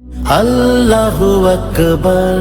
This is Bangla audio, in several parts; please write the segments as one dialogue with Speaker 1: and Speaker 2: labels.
Speaker 1: আল্লাহু আকবার।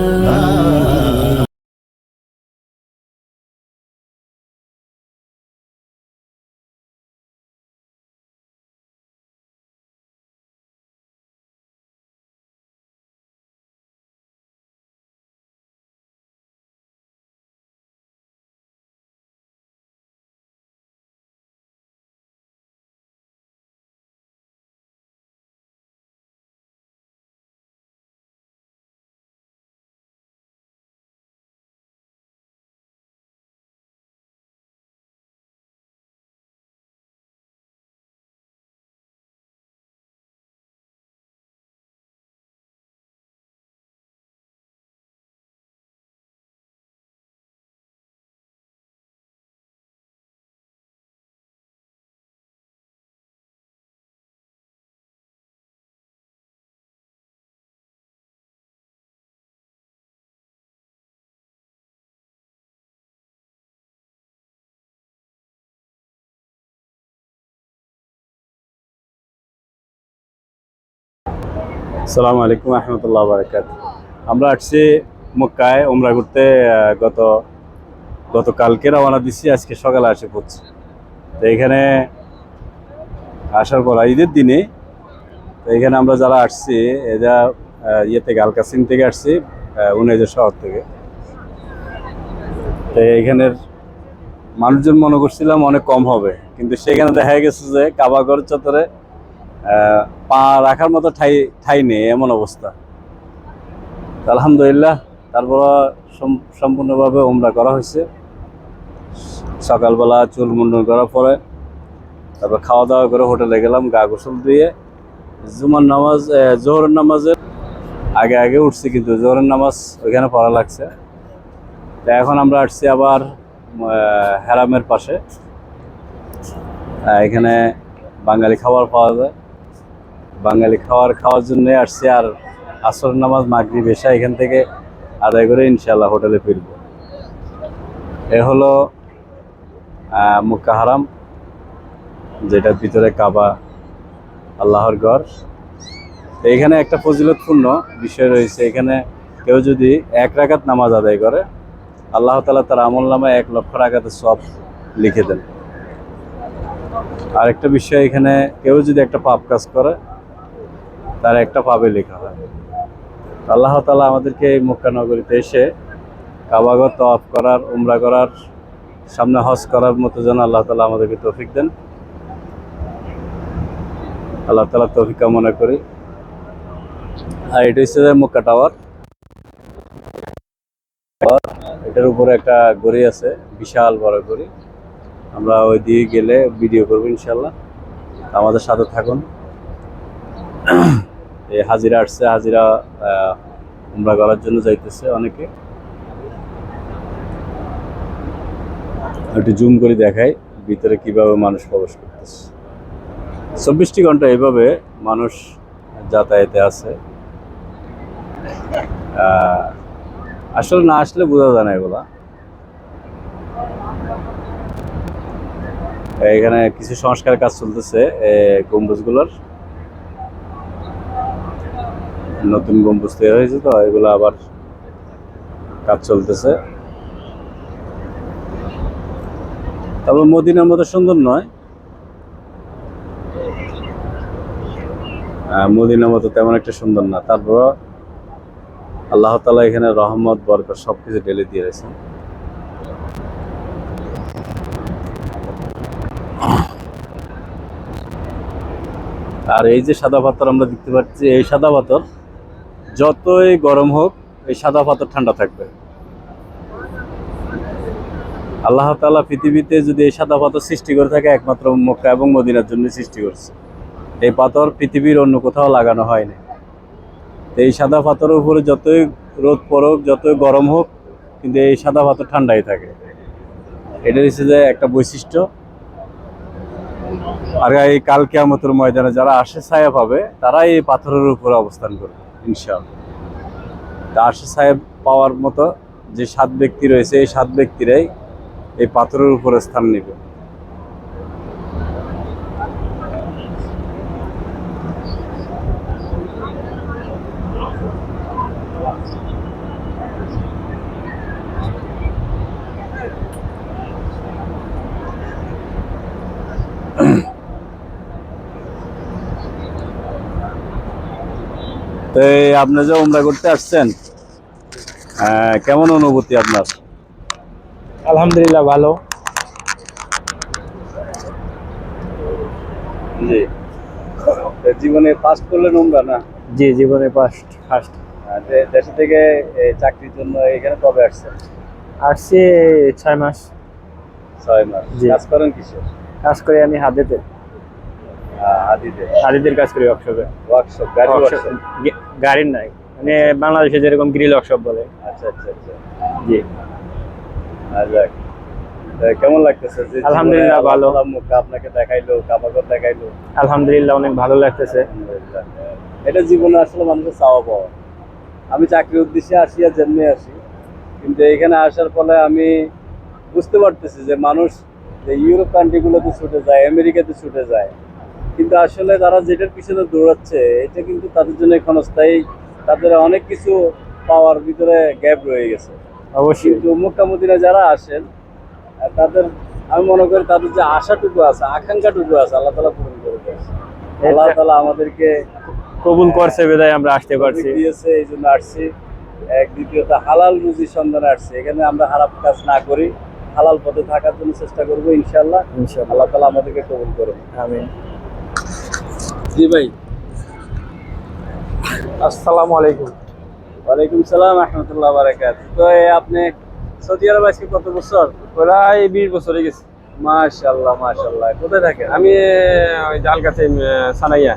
Speaker 2: আসসালামু আলাইকুম রহমতুল্লাহ বারাকাত। আমরা আসছি মক্কায় উমরা করতে। গতকালকে রওনা দিচ্ছি, আজকে সকালে আসে পড়ছি। তো এখানে আসার পর ঈদের দিনে তো এখানে আমরা যারা আসছি এরা ইয়ে থেকে আল কাসিম থেকে আসছি, উনাইজা শহর থেকে। তো এখানের মানুষজন মনে করছিলাম অনেক কম হবে, কিন্তু সেখানে দেখা গেছে যে কাবাগর চত্বরে পা রাখার মতো ঠাই ঠাই নেই, এমন অবস্থা। আলহামদুলিল্লাহ, তারপর সম্পূর্ণভাবে উমরা করা হয়েছে। সকালবেলা চুল মুন্ডন করার পরে তারপর খাওয়া দাওয়া করে হোটেলে গেলাম, গা গোসল দিয়ে জুমার নামাজ জোহরের নামাজের আগে আগে উঠছি, কিন্তু জোহরের নামাজ ওইখানে পড়া লাগছে। তা এখন আমরা আসছি আবার হেরামের পাশে। এখানে বাঙালি খাবার পাওয়া যায়, বাঙালি খাওয়ার জন্য আসছি। আর আসরের নামাজ মাগরিব এশা এখান থেকে আদায় করে ইনশাআল্লাহ হোটেলে ফিরব। এ হলো মক্কা হারাম, যেটার ভিতরে কাবা, আল্লাহর ঘর। এখানে একটা ফজিলতপূর্ণ বিষয় রয়েছে। এখানে কেউ যদি 1 রাকাত নামাজ আদায় করে, আল্লাহ তাআলা তার আমল নামায় 1 লক্ষ রাকাতের সওয়াব লিখে দেন। আরেকটা বিষয়, এখানে কেউ যদি একটা পাপ কাজ করে তার একটা পাপে লেখা হয়। আল্লাহ তাআলা আমাদেরকে এই মক্কা নগরীতে এসে কাবাঘর তওয়াফ করার, উমরা করার, সামনে হজ করার মতো যেন আল্লাহ তাআলা আমাদেরকে তৌফিক দেন। আল্লাহ তাআলা তৌফিক কামনা করি। আর এটা হচ্ছে মক্কা টাওয়ার। এটার উপরে একটা গড়ি আছে, বিশাল বড় গড়ি। আমরা ওই দিকে গেলে ভিডিও করবো ইনশাল্লাহ, আমাদের সাথে থাকুন। এই হাজিরা আসছে, হাজিরা উমরা করার জন্য যাইতেছে অনেকে। একটু জুম করে দেখাই ভিতরে কিভাবে মানুষ প্রবেশ করতেছে। 24টি ঘন্টা এইভাবে মানুষ যাতায়াতে আছে। আসলে না আসলে বোঝা যায় না এগুলা। এখানে কিছু সংস্কার কাজ চলতেছে গম্বুজগুলোর। নতুন গম্বুজ তৈরি হয়েছে, তো এগুলো আবার কাজ চলতেছে। তবে মদিনার মতো সুন্দর নয়, মদিনার মতো তেমন একটা সুন্দর না। তারপর আল্লাহ তাআলা এখানে রহমত বরকত সবকিছু ঢেলে দিয়ে রয়েছেন। আর এই যে সাদা পাথর আমরা দেখতে পাচ্ছি, এই সাদা পাথর যতই গরম হোক, এই সাদা পাথর ঠান্ডা থাকবে। আল্লাহ তাআলা পৃথিবীতে যদি এই সাদা পাথর সৃষ্টি করে থাকে, একমাত্র মক্কা এবং মদিনার জন্য সৃষ্টি করছে। এই পাথর পৃথিবীর অন্য কোথাও লাগানো হয়নি। এই সাদা পাথরের উপরে যতই রোদ পড়ুক, যতই গরম হোক, কিন্তু এই সাদা পাথর ঠান্ডাই থাকে। এটা হচ্ছে যে একটা বৈশিষ্ট্য। আর এই কাল কিয়ামতের ময়দানে যারা আসে ছায়া পাবে, তারাই এই পাথরের উপরে অবস্থান করবে ইনশাআল্লাহ। আসে ছায়া পাওয়ার মতো যে 7 ব্যক্তি রয়েছে, এই 7 ব্যক্তিরাই এই পাথরের উপরে স্থান নেবে। তো এই আপনি যে উমরা করতে আসছেন, কেমন অনুভূতি আপনার?
Speaker 1: আলহামদুলিল্লাহ ভালো।
Speaker 2: জি। তো জীবনে ফার্স্ট করলেন উমরা না?
Speaker 1: জি, জীবনে ফার্স্ট ফার্স্ট
Speaker 2: দেশে থেকে চাকরির জন্য এখানে কবে আসছেন?
Speaker 1: আসছি 6 মাস।
Speaker 2: 6 মাস।
Speaker 1: জি।
Speaker 2: কাজ করেন কিসে?
Speaker 1: কাজ করি আমি হাতেতে,
Speaker 2: আদিতে
Speaker 1: হাতেদের কাজ করি ওয়ার্কশপে।
Speaker 2: ওয়ার্কশপ, গাড়ি ওয়ার্কশপ।
Speaker 1: গাড়ির নাই, মানে বাংলাদেশে যেরকম গ্রিল ওয়ার্কশপ বলে।
Speaker 2: আচ্ছা আচ্ছা আচ্ছা।
Speaker 1: জি।
Speaker 2: যাক। তো কেমন লাগতেছে যে
Speaker 1: আলহামদুলিল্লাহ
Speaker 2: জীবনে
Speaker 1: ভালো।
Speaker 2: আল্লাহ মুখ আপনাকে দেখাইলো, কাবাগর দেখাইলো?
Speaker 1: আলহামদুলিল্লাহ অনেক ভালো লাগতেছে।
Speaker 2: আলহামদুলিল্লাহ। এটা জীবনে আসলে মানুষের চাওয়া পাওয়া। আমি চাকরির উদ্দেশ্যে আসি আর জেনে আসি, কিন্তু এখানে আসার ফলে আমি বুঝতে পারতেছি যে মানুষ যে ইউরোপ কান্ট্রিগুলোতে ছুটে যায়, আমেরিকাতে ছুটে যায়, কিন্তু আসলে তারা যেটার পিছনে দৌড়াচ্ছে এটা কিন্তু তাদের জন্য ক্ষণস্থায়ী। তাদের অনেক কিছু পাওয়ার ভিতরে গ্যাপ রয়ে গেছে।
Speaker 1: অবশ্যই।
Speaker 2: কিন্তু মক্কা মদিনা যারা আসেন তাদের, আমি মনে করি তাদের যে আশাটুকু আছে, আকাঙ্ক্ষাটুকু আছে, আল্লাহ তাআলা পূরণ করে দিয়েছে। আল্লাহ তাআলা আমাদেরকে
Speaker 1: কবুল করছে বিধায় আমরা আসতে পারছি।
Speaker 2: দিয়েছে, এই জন্য আসছি। এক, দ্বিতীয়ত হালাল রুজির সন্ধানে আসছি। এখানে আমরা খারাপ কাজ না করি, হালাল পথে থাকার জন্য চেষ্টা করবো ইনশাআল্লাহ।
Speaker 1: ইনশাআল্লাহ।
Speaker 2: আল্লাহ তাআলা আমাদেরকে কবুল করুন।
Speaker 1: আমিন।
Speaker 2: জি ভাই।
Speaker 1: আসসালামু আলাইকুম।
Speaker 2: ওয়ালাইকুম সালাম রাহমাতুল্লাহ বারাকাতুহু। তো আপনি সৌদি আরব আজকে কত বছর?
Speaker 1: প্রায় 20 বছর হয়ে গেছে।
Speaker 2: মাশাআল্লাহ মাশাআল্লাহ। কোথায় থাকেন?
Speaker 1: আমি ওই জাল কাছে সানাইয়া,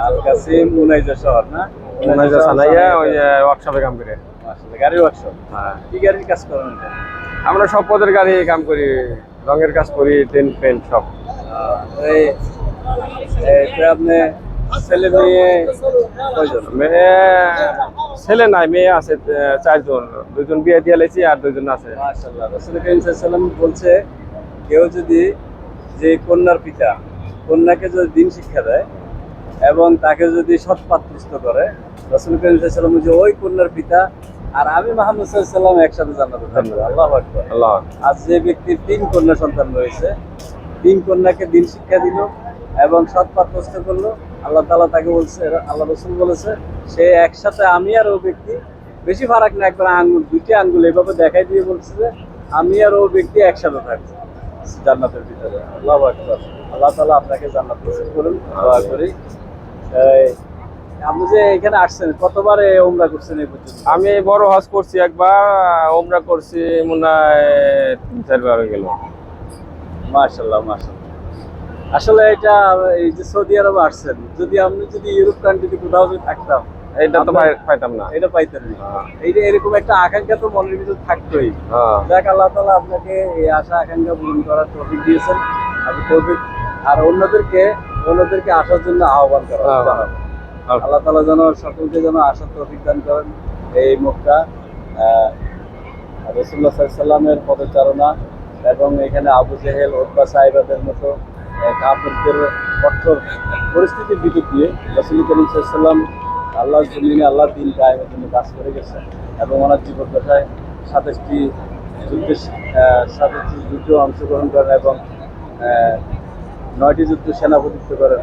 Speaker 2: আল কাসিম উনাইজা শহর না?
Speaker 1: সানাইয়া ওই ওয়ার্কশপে কাম করি।
Speaker 2: মাশাআল্লাহ। গাড়ির ওয়ার্কশপ?
Speaker 1: হ্যাঁ।
Speaker 2: কি গাড়ির কাজ করেন এটা?
Speaker 1: আমরা সব পদের গাড়ি কাম করি, রঙের কাজ করি, টেন্ট পেন্ট সব।
Speaker 2: এই তো আপনি ছেলে মেয়ে কয়জন?
Speaker 1: মেয়ে ছেলে নাই, মেয়ে আছে 4 জন, 2 জন বিয়ে দিয়ে লেছি আর 2 জন আছে।
Speaker 2: মাশাআল্লাহ। রাসূল করিম সাল্লাল্লাহু আলাইহি ওয়াসাল্লাম বলছে, কেউ যদি যে কন্যার পিতা কন্যাকে যদি দিন শিক্ষা দেয় এবং তাকে যদি সৎ পাত্রস্থ করে, রাসূল করিম সাল্লাল্লাহু আলাইহি ওয়াসাল্লাম বলছে ওই কন্যার পিতা আর আমি মুহাম্মদ সাল্লাল্লাহু আলাইহি ওয়াসাল্লাম একসাথে জান্নাতে থাকবো। আল্লাহু আকবার।
Speaker 1: আল্লাহ।
Speaker 2: আজ যে ব্যক্তির 3 কন্যা সন্তান রয়েছে, 3 কন্যাকে দিন শিক্ষা দিল এবং সৎ পাত্রস্থ করলো, আল্লাহ তাআলা তাকে বলছে, আল্লাহ রাসূল বলেছে, সে একসাথে আমি আর ও ব্যক্তি, বেশি ফারাক না, একবার আঙ্গুল, 2টি আঙ্গুল এভাবে দেখাই দিয়ে বলছে যে আমি আর ও ব্যক্তি একসাথে থাকবো জান্নাতের ভিতরে। আল্লাহু আকবার। আল্লাহ তাআলা আপনাকে জান্নাত নসিব করুন, দোয়া করি। আপনি যে এখানে আসছেন, কতবার উমরা করছেন এই পর্যন্ত?
Speaker 1: আমি বড় হজ করছি একবার, ওমরা করছি মনে হয় 3-4 বার হয়ে গেল।
Speaker 2: মাশাআল্লাহ মাশাআল্লাহ। আসলে এটা, এই যে সৌদি আরবে আসছেন, যদি আপনি যদি ইউরোপ কান্ট্রিতে কোথাও যদি থাকতাম,
Speaker 1: এটা তো পাইতাম না।
Speaker 2: এটা পাইতেন না। এইটা এরকম একটা আকাঙ্ক্ষা তো মনের ভিতর থাকতোই।
Speaker 1: হ্যাঁ।
Speaker 2: যাক, আল্লাহ তাআলা আপনাকে এই আশা আকাঙ্ক্ষা পূরণ করার তৌফিক দিয়েছেন। আপনি তৌফিক আর অন্যদেরকে আসার জন্য আহ্বান করেন, জানাবেন। আল্লাহ তাআলা যেন সকলকে যেন আসার তৌফিক দান করেন। এই মক্কা রাসূলুল্লাহ সাল্লাল্লাহু আলাইহি ওয়াসাল্লামের পদচারণা এবং এখানে আবু জেহেল, উতবা, সাইবাদের মতো কাফেরদের কঠোর পরিস্থিতির ভিতর দিয়ে রাসূল করিম সাল্লাল্লাহু আলাইহি ওয়াসাল্লাম আল্লাহর জমিনে আল্লাহর দ্বীন কায়েমের জন্য কাজ করে গেছেন এবং ওনার জীবদ্দশায় 27টি যুদ্ধে অংশগ্রহণ করেন এবং 9টি যুদ্ধ সেনাপতিত্ব করেন।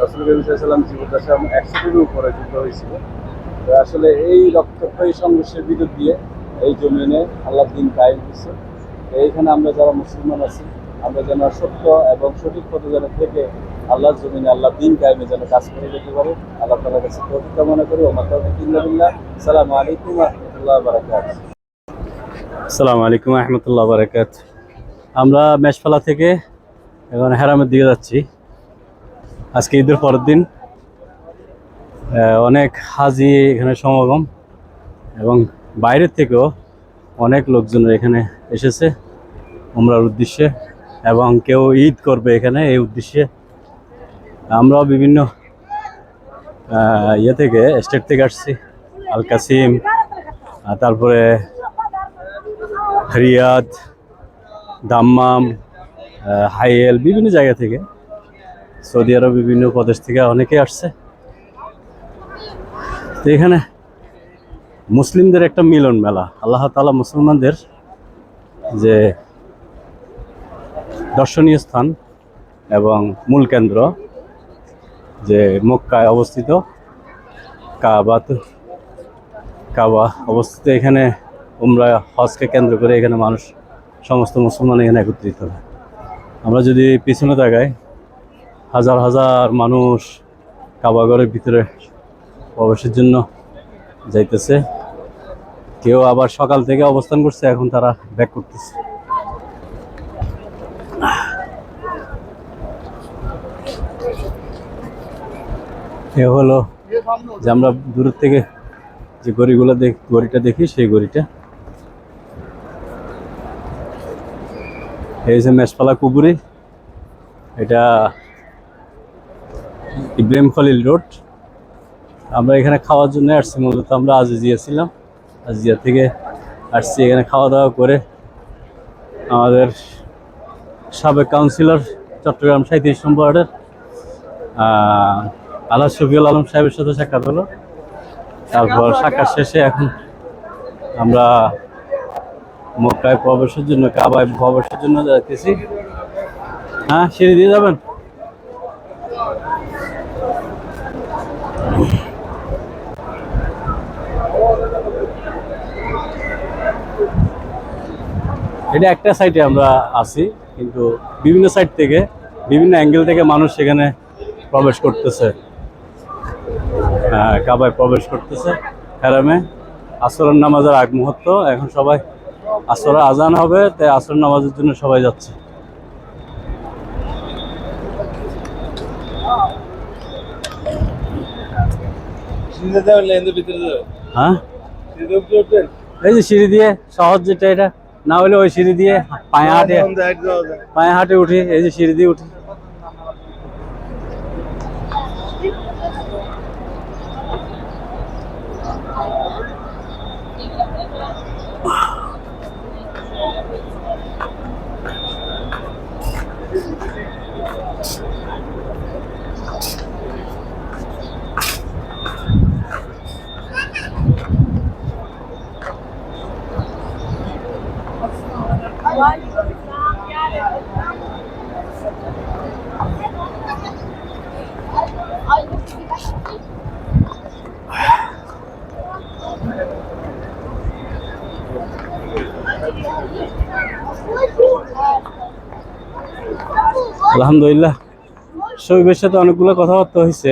Speaker 2: রাসূল করিম সাল্লাল্লাহু আলাইহি ওয়াসাল্লাম জীবদ্দশায় 100টির উপরে যুদ্ধ হয়েছিল। তো আসলে এই রক্তক্ষয়ী সংঘর্ষের ভিতর দিয়ে এই জমিনে আল্লাহর দ্বীন কায়েম হয়েছে। এইখানে আমরা যারা মুসলমান আছি, আমরা যেন সত্য এবং সঠিক পথে যেন থেকে আল্লাহর জমিনে আল্লাহর দ্বীন কায়েমে যেন কাজ করে যেতে পারি। আল্লাহ তাআলার কাছে তৌফিক কামনা করি। ওয়া মা তাওফীক ইল্লা বিল্লাহ। আসসালামু আলাইকুম ওয়া রাহমাতুল্লাহি ওয়া বারাকাতুহু। আসসালামু আলাইকুম ওয়া রাহমাতুল্লাহি ওয়া বারাকাতুহু। আমরা মেশফালা থেকে এখন হেরামের দিকে যাচ্ছি। আজকে ঈদের পরের দিন, অনেক হাজি এখানে সমাগম এবং বাইরের থেকেও অনেক লোকজন এখানে এসেছে উমরার উদ্দেশ্যে এবং কেউ ঈদ করবে এখানে এই উদ্দেশ্যে। আমরাও বিভিন্ন থেকে স্টেট থেকে আসছি, আল কাসিম, তারপরে রিয়াদ, দাম্মাম, হাইয়েল, বিভিন্ন জায়গা থেকে, সৌদি আরব বিভিন্ন প্রদেশ থেকে অনেকে আসছে। তো এখানে মুসলিমদের একটা মিলন মেলা, আল্লাহ তাআলা মুসলমানদের যে দর্শনীয় স্থান এবং মূল কেন্দ্র যে মক্কায় অবস্থিত কাবা অবস্থিত। এখানে উমরা হজকে কেন্দ্র করে এখানে মানুষ, সমস্ত মুসলমান এখানে একত্রিত হয়। আমরা যদি পিছনে তাকাই, হাজার হাজার মানুষ কাবাঘরের ভিতরে প্রবেশের জন্য যাইতেছে। কেউ আবার সকাল থেকে অবস্থান করছে, এখন তারা ব্যাক করতেছে। এ হলো যে আমরা দূর থেকে যে গড়িটা দেখি, সেই গড়িটা। এই যে মেষপালা কুবুরি, এটা ইব্রাহিম খলিল রোড। আমরা এখানে খাওয়ার জন্য আসছি, মূলত আমরা আজিজিয়া ছিলাম, আজিজিয়া থেকে আসছি এখানে খাওয়া দাওয়া করে। আমাদের সাবেক কাউন্সিলর চট্টগ্রাম 37 নম্বর ওয়ার্ডের আল্লাহ শফিউল আলম সাহেবের সাথে সাক্ষাৎ হলো। তারপর সাক্ষাৎ শেষে এখন আমরা মক্কায় প্রবেশের জন্য, কাবায় প্রবেশের জন্য যাইতেছি। হ্যাঁ, সিঁড়ি দিয়ে যাবেন? এটা একটা সাইডে আমরা আছি, কিন্তু বিভিন্ন সাইড থেকে, বিভিন্ন অ্যাঙ্গেল থেকে মানুষ সেখানে প্রবেশ করতেছে, কাবায় প্রবেশ করতেছে। হারামে আসরের নামাজের আগ মুহূর্ত, এখন সবাই আসরের আজান হবে, তাই আসর নামাজের জন্য সবাই যাচ্ছে। হ্যাঁ, এই যে সিঁড়ি দিয়ে সহজ যেটা, এটা না হলে ওই সিঁড়ি দিয়ে পায়ে হাঁটে উঠি, এই যে সিঁড়ি দিয়ে উঠি। আলহামদুলিল্লাহ, শহীদের সাথে অনেকগুলো কথাবার্তা হয়েছে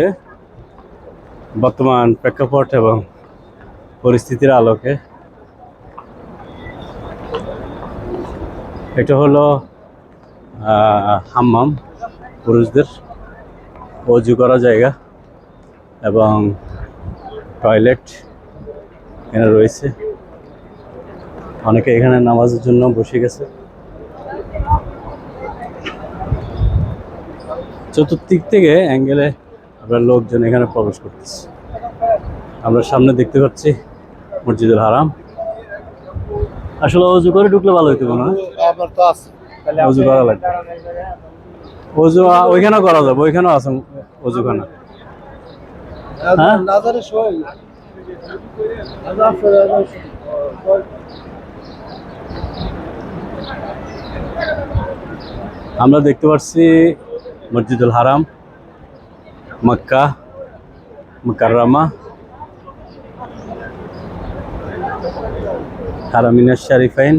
Speaker 2: বর্তমান প্রেক্ষাপট এবং পরিস্থিতির আলোকে। এটা হলো হাম্মাম, পুরুষদের অজু করা জায়গা এবং টয়লেট এখানে রয়েছে। অনেকে এখানে নামাজের জন্য বসে গেছে। চতুর্দিক থেকে অ্যাঙ্গেলে আমরা লোকজন এখানে প্রবেশ করতেছি। আমরা সামনে দেখতে পাচ্ছি মসজিদুল হারাম। আসলে অজু করে ঢুকলে ভালো হইতো না? অজু করা লাগবে। অজু ওইখানেও করা যাবে, ওইখানেও আছে অজুখানা। হ্যাঁ, আমরা দেখতে পাচ্ছি মসজিদুল হারাম, মক্কা মুকাররমা, হারামিনা শরীফাইন।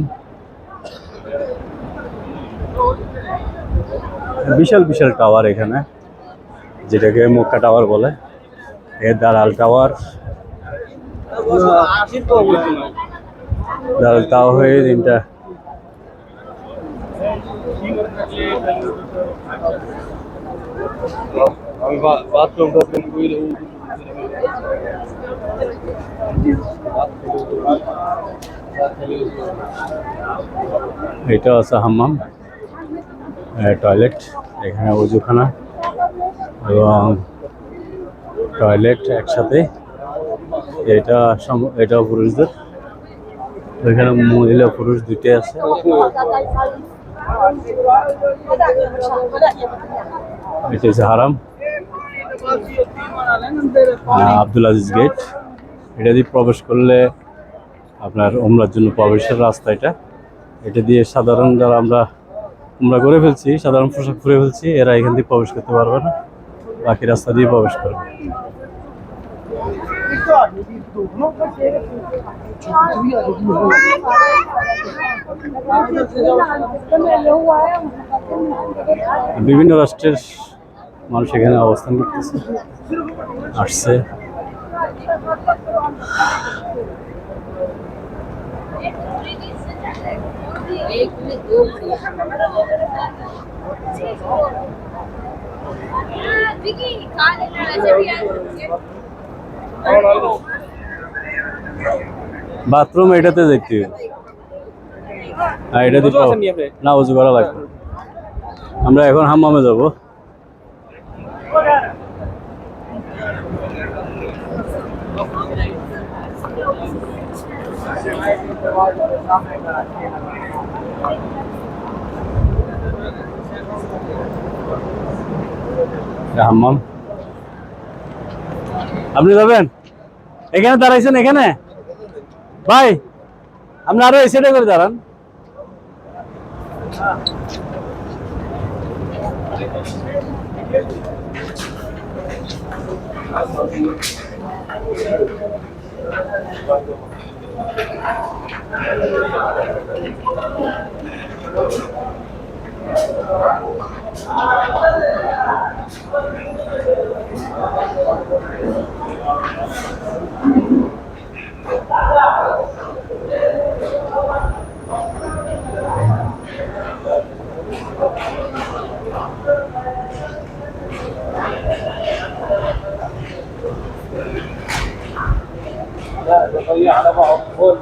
Speaker 2: বিশাল বিশাল টাওয়ার এখানে, যেটাকে মক্কা টাওয়ার বলে। এর দালাল টাওয়ার, দালাল টাওয়ার হয়ে তিনটা। এটা আছে হাম্মাম, টয়লেট, এখানে অজুখানা এবং টয়লেট একসাথে। এটা পুরুষদের, এখানে মহিলা পুরুষ দুইটাই আছে। এটা হচ্ছে হারাম, আব্দুল আজিজ গেট। এটা দিয়ে প্রবেশ করলে আপনার উমরার জন্য প্রবেশের রাস্তা। এটা দিয়ে সাধারণ যারা আমরা উমরা করে ফেলছি, সাধারণ পোশাক পরে ফেলছি, এরা এখান দিয়ে প্রবেশ করতে পারবে না, বাকি রাস্তা দিয়ে প্রবেশ করবে। বিভিন্ন রাষ্ট্রের মানুষ এখানে অবস্থান করতেছে, আসছে। বাথরুম এটাতে দেখতে হবে। হ্যাঁ, এটা দিতে না, উজু করা লাগবে। আমরা এখন হাম্মামে যাব। হাম্মাম আপনি যাবেন? এখানে দাঁড়াইছেন এখানে ভাই, আপনি আরো এই সাইডে করে দাঁড়ান।
Speaker 3: لا نضيع على بعض هون.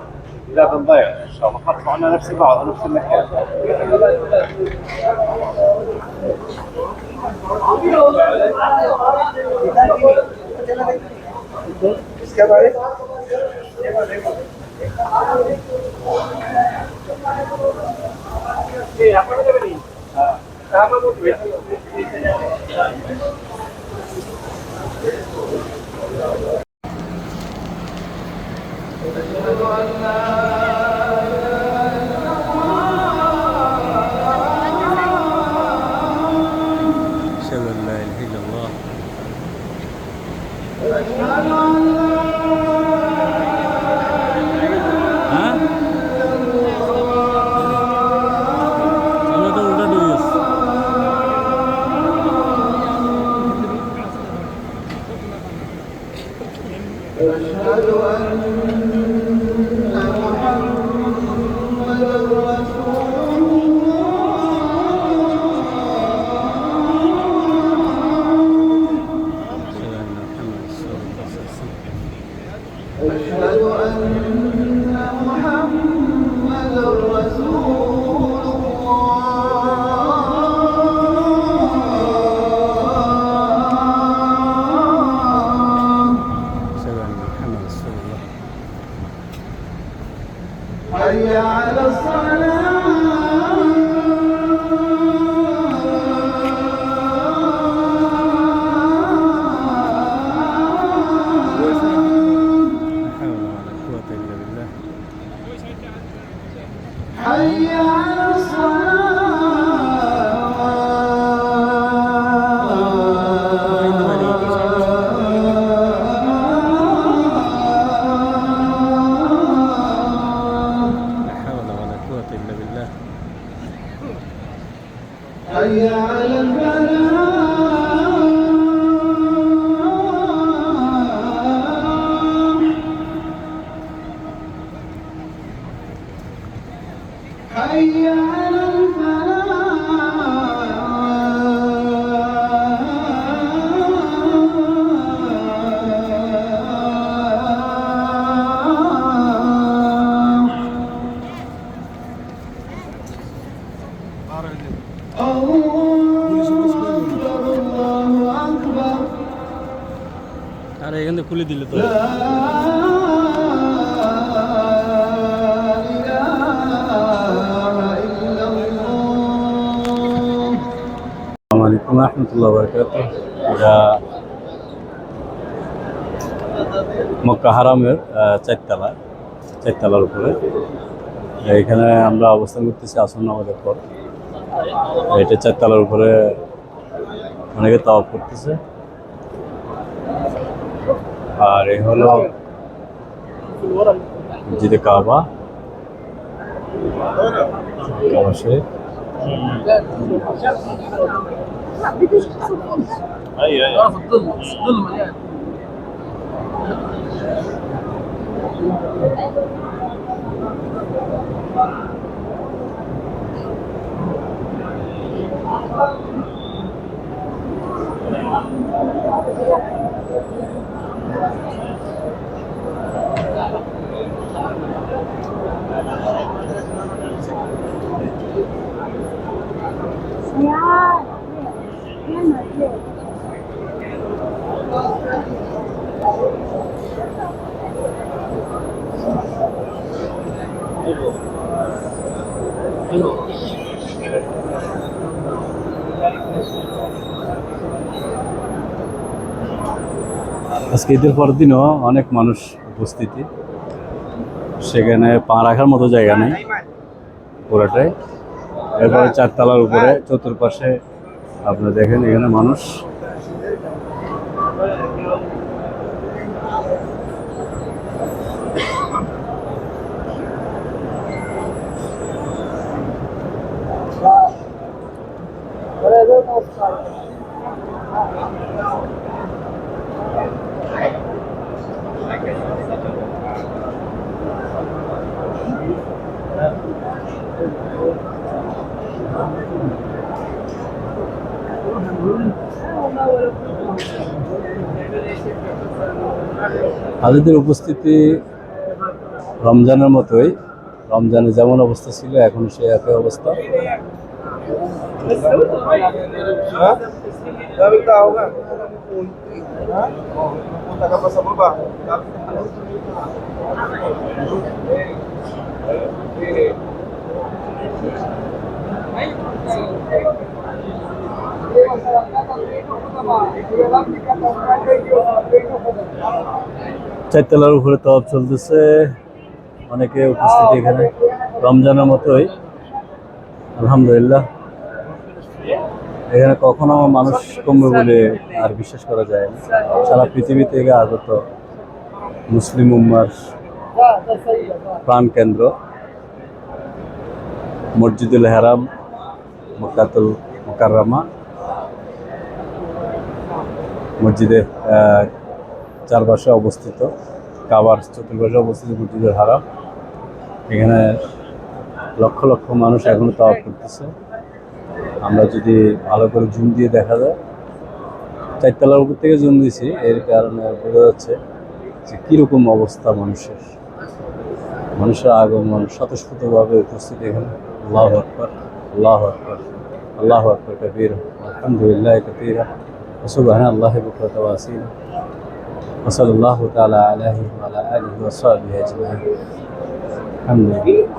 Speaker 3: لا بنضيع ان شاء الله، حط معنا نفس بعض نفس المكان.
Speaker 2: أشهد أن لا إله إلا الله. হ্যাঁ, আমরা তো উল্টা ডুবে গেছি।
Speaker 4: أشهد أن محمدا رسول الله.
Speaker 2: أشهد أن محمد رسول الله.
Speaker 4: حي على حي على
Speaker 2: لا حول ولا قوة إلا بالله.
Speaker 4: حي على الفلاح. حي على الفلاح. الله أكبر.
Speaker 2: আর এখান থেকে খুলে দিলে তো
Speaker 4: لا إله إلا الله.
Speaker 2: আসসালামু আলাইকুম রহমতুল্লাহ বারাকাতুহু। এটা মক্কা হারামের চারতলার উপরে। এখানে আমরা অবস্থান করতেছি আসর নামাজের পর। এটা চারতলার উপরে অনেকে তাওয়াফ করতেছে। আর এই হলো মসজিদে কাবা, কাবা শরীফ। আজকে ঈদের পরের দিনও অনেক মানুষ উপস্থিতি, সেখানে পা রাখার মতো জায়গা নেই পুরোটাই। এরপরে চারতলার উপরে চতুর্পাশে আপনারা দেখেন এখানে মানুষ। হাজিদের উপস্থিতি রমজানের মতোই, রমজানে যেমন অবস্থা ছিল এখন সে একই অবস্থা। চারতলার উপরে তওয়াফ চলতেছে, অনেকে উপস্থিতি এখানে রমজানের মতোই আলহামদুলিল্লাহ। এখানে কখনো মানুষ কমবে বলে আর বিশ্বাস করা যায় না। সারা পৃথিবী থেকে আগত মুসলিম উম্মার প্রাণ কেন্দ্র মসজিদুল হারাম, মক্কাতুল মুকাররমা, মসজিদের চারপাশে অবস্থিত, কাবার চতুর্পাশে অবস্থিত মসজিদুল হারাম। এখানে লক্ষ লক্ষ মানুষ এখনো তাওয়াফ করতেছে। আমরা যদি ভালো করে জুম দিয়ে দেখা যায়, চারতলার উপর থেকে জুম দিয়েছি, এর কারণে বোঝা যাচ্ছে যে কীরকম অবস্থা মানুষের। মানুষের আগমন স্বতঃস্ফূর্তভাবে উপস্থিত এখানে। আল্লাহু আকবার, আল্লাহু আকবার, আল্লাহু আকবার কাবীরা, আলহামদুলিল্লাহ কাসীরা, ওয়া সুবহানাল্লাহি বুকরাতান ওয়া আসীলা, ওয়া সাল্লাল্লাহু তাআলা আলাইহি ওয়া আলা আলিহি ওয়া সাহবিহি আজমাইন। আলহামদুলিল্লাহ।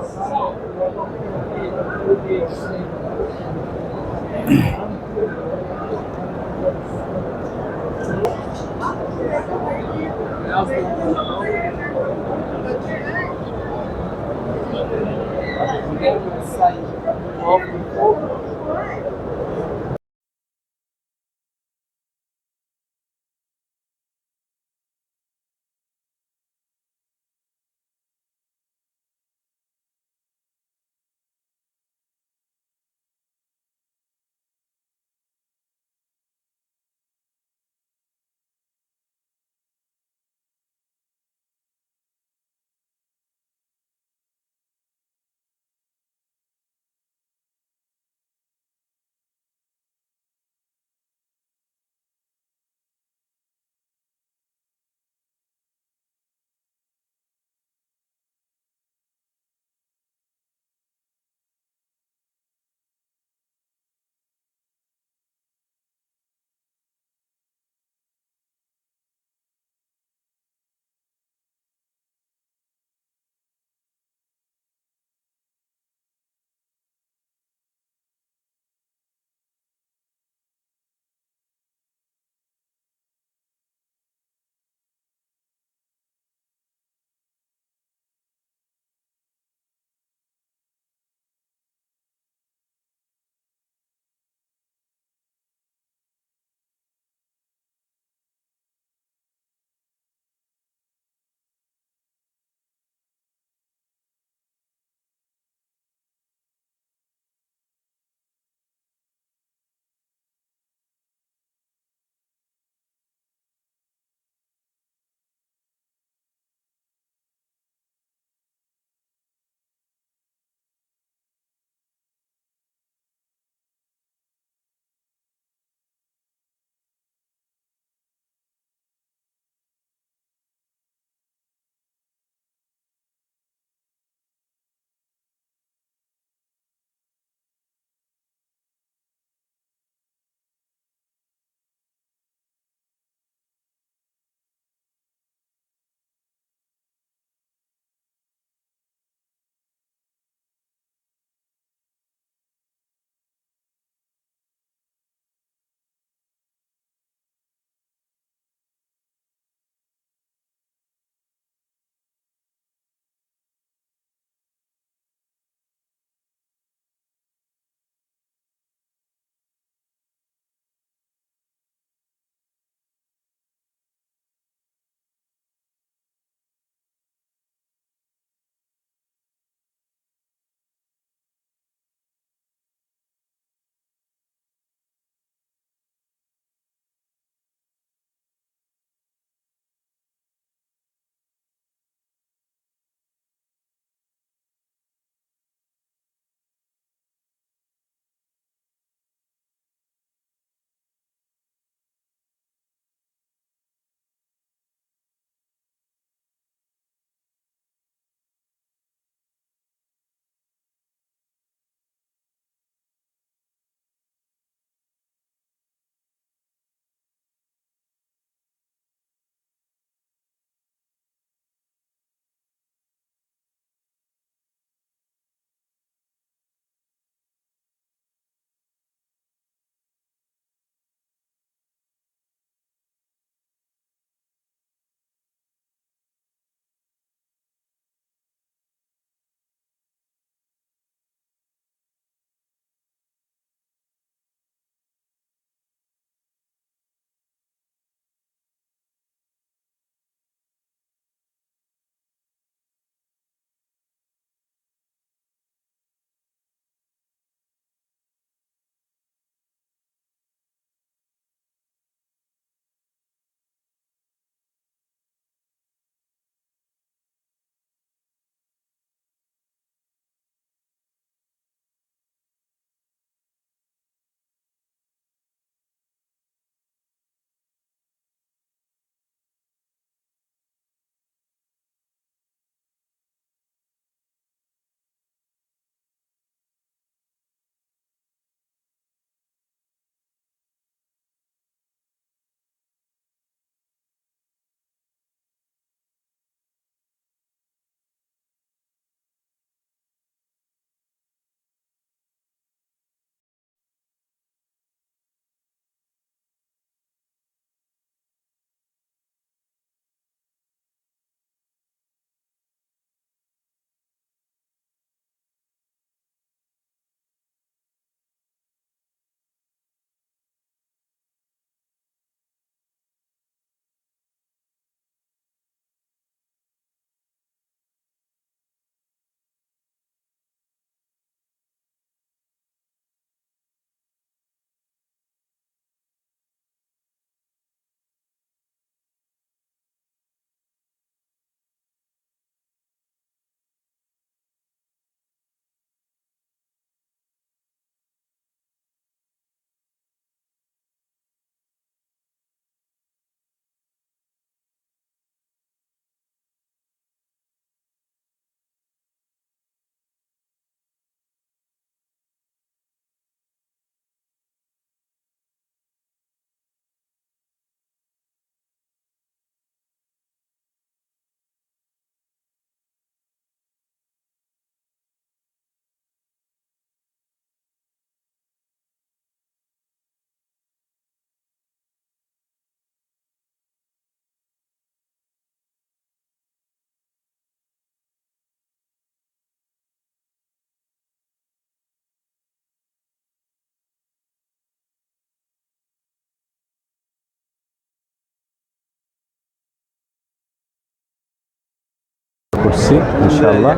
Speaker 2: করছি ইনশাআল্লাহ।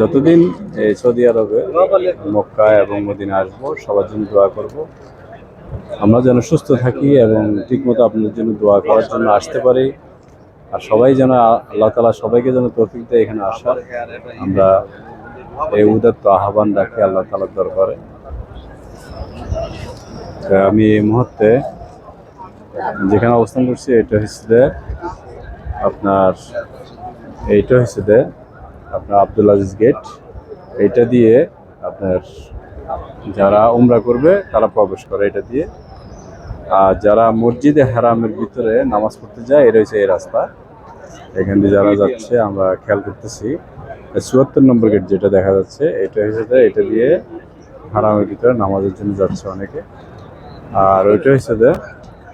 Speaker 2: যতদিন এই সৌদি আরবে মক্কা এবং মদিনা আসবো, সবার জন্য দোয়া করব, আমরা যেন সুস্থ থাকি এবং ঠিকমতো আপনাদের জন্য দোয়া করার জন্য আসতে পারি। আর সবাই যেন আল্লাহ তাআলা সবাইকে যেন তৌফিক দেয় এখানে আসার। আমরা এই উদাত্ত আহ্বান রাখি আল্লাহ তাআলার দরবারে। তো আমি এই মুহূর্তে যেখানে অবস্থান করছি এটা হচ্ছে আপনার আব্দুল আজিজ গেট। এটা দিয়ে আপনার যারা উমরা করবে তারা প্রবেশ করে এটা দিয়ে। আর যারা মসজিদে হারামের ভিতরে নামাজ পড়তে যায় এটা হচ্ছে এই রাস্তা। এখান দিয়ে যারা যাচ্ছে আমরা খেয়াল করতেছি ৭৪ নম্বর গেট যেটা দেখা যাচ্ছে এটা হচ্ছে এটা দিয়ে হারামের ভিতরে নামাজের জন্য যাচ্ছে অনেকে। আর ওইটা হচ্ছে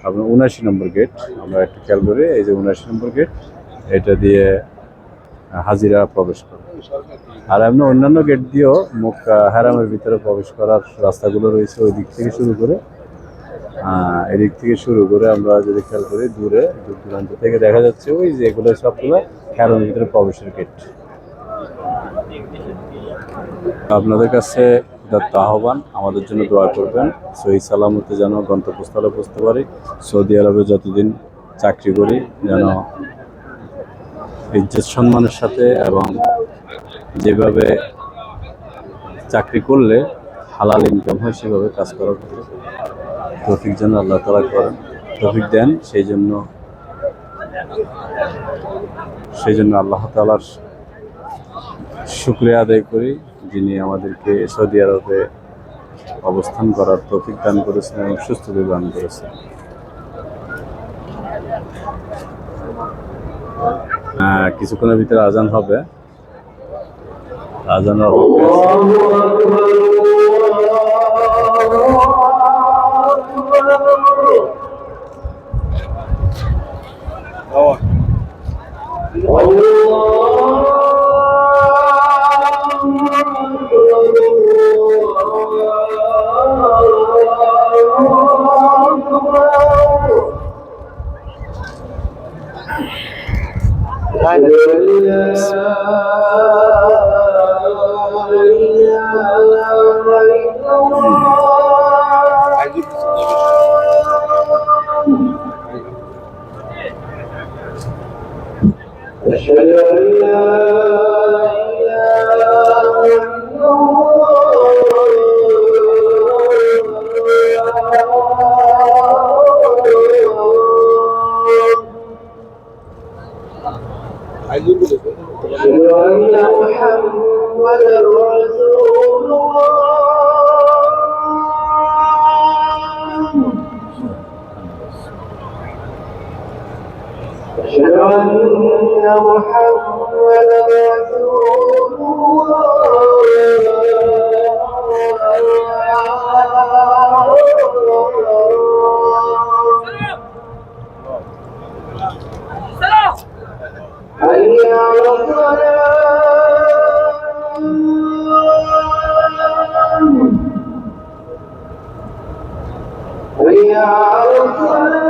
Speaker 2: আপনার ৭৯ নম্বর গেট। আমরা একটু খেয়াল করি, এই যে ৭৯ নম্বর গেট, এটা দিয়ে হাজিরা প্রবেশ করে। আর এমনি অন্যান্য গেট দিয়েও মক্কা হারামের ভিতরে প্রবেশ করার রাস্তাগুলো রয়েছে। ওই দিক থেকে শুরু করে এদিক থেকে শুরু করে আমরা যদি খেয়াল করি দূর দূরান্ত থেকে দেখা যাচ্ছে ওই যে এগুলো সবগুলো হারামের ভিতরে প্রবেশের গেট। আপনাদের কাছে আহ্বান, আমাদের জন্য দোয়া করবেন, সহি সালামতে যেন গন্তব্যস্থলে পৌঁছতে পারি। সৌদি আরবে যতদিন চাকরি করি যেন ইজ্জত সম্মানের সাথে এবং যেভাবে চাকরি করলে হালাল ইনকাম হয় সেভাবে কাজ করার তৌফিক যেন আল্লাহ তাআলা করেন, তৌফিক দেন। সেই জন্য আল্লাহ তাআলার শুকরিয়া আদায় করি, যিনি আমাদেরকে সৌদি আরবে অবস্থান করার তৌফিক দান করেছেন এবং সুস্থতা দান করেছেন। কিছুক্ষণের ভিতরে আজান হবে। আজানের
Speaker 4: أشهد أن لا إله إلا أشهد أن محمدا رسول الله أشهد أن محمدا رسول الله حي على الصلاة حي على حي على الفلاح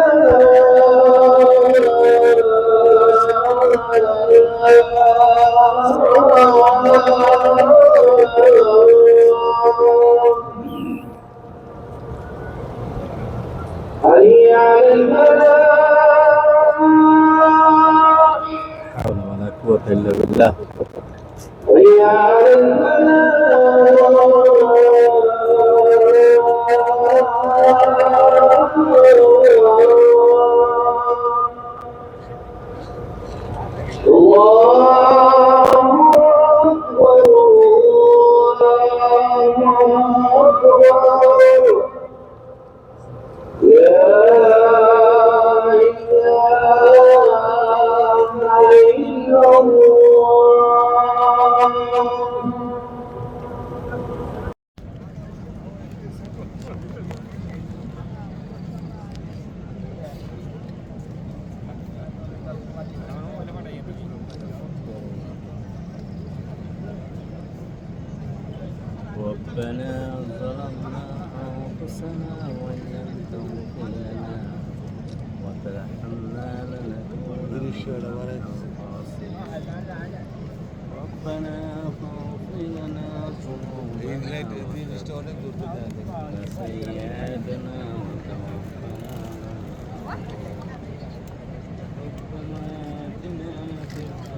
Speaker 2: حول ولا قوة إلا بالله.
Speaker 4: حي على الفلاح الله أكبر الله أكبر لا إله إلا الله.
Speaker 2: ربنا ظلمنا أنفسنا وإن لم تغفر لنا وترحمنا لنكونن من الخاسرين. ربنا فاغفر لنا ذنوبنا وسيئاتنا وتوفنا ربنا آتنا في الدنيا